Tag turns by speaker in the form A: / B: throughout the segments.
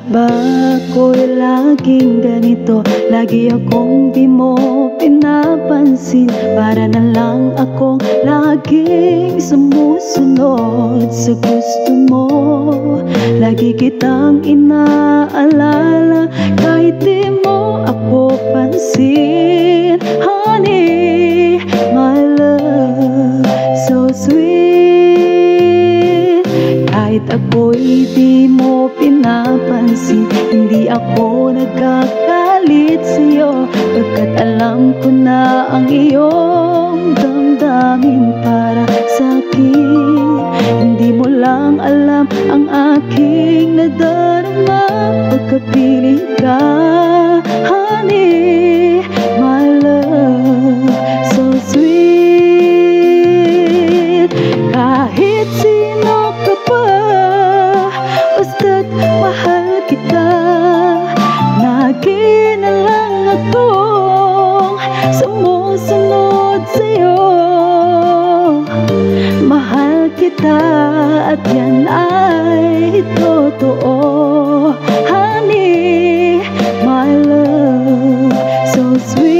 A: Bakit ba ako'y laging ganito? Lagi akong di mo pinapansin. Para na lang akong laging sumusunod sa gusto mo. Lagi kitang inaalala kahit di mo ako pansin. Honey, my love, so sweet. Kahit ako'y di mo pinapansin, hindi ako nagkakalit sa'yo, pagkat alam ko na ang iyong damdamin para sa'kin. Hindi mo lang alam ang aking nadarama pagkapiling ka. Honey, my love, so sweet. Kahit sino ka pa, basta't mahal kita. Lagi na lang akong sumusunod sa'yo. Mahal kita at yan ay totoo. Honey, my love, so sweet.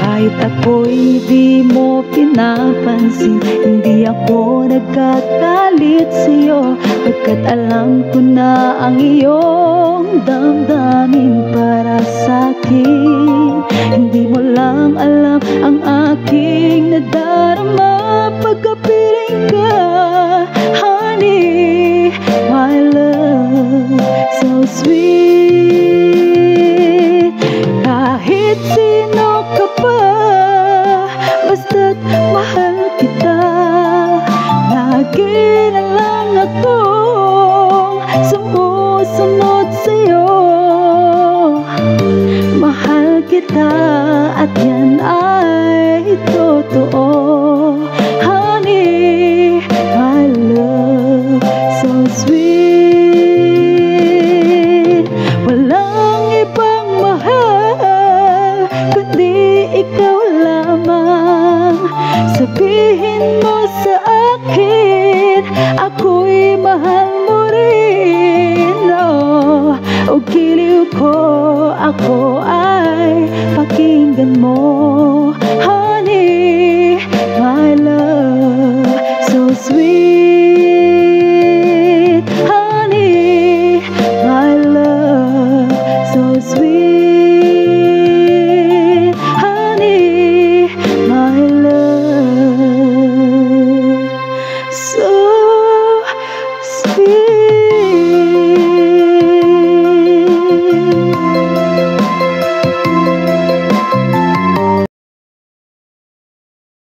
A: Kahit ako'y di mo pinapansin, hindi ako nagkakalit sa'yo, pagkat alam ko na ang iyong damdamin para sa'kin. Hindi mo lang alam ang aking nadarama pagkapiling ka. Honey, my love, so sweet. Kahit sino ka pa, basta't mahal kita. Lagi na lang akong sumusunod sa'yo. Mahal kita at yan ay totoo. Honey, my love, so sweet. Walang ibang mahal kundi ikaw lamang. Sabihin mo sa akin, ako'y mahal mo rin. O giliw ko, ako ay pakinggan mo.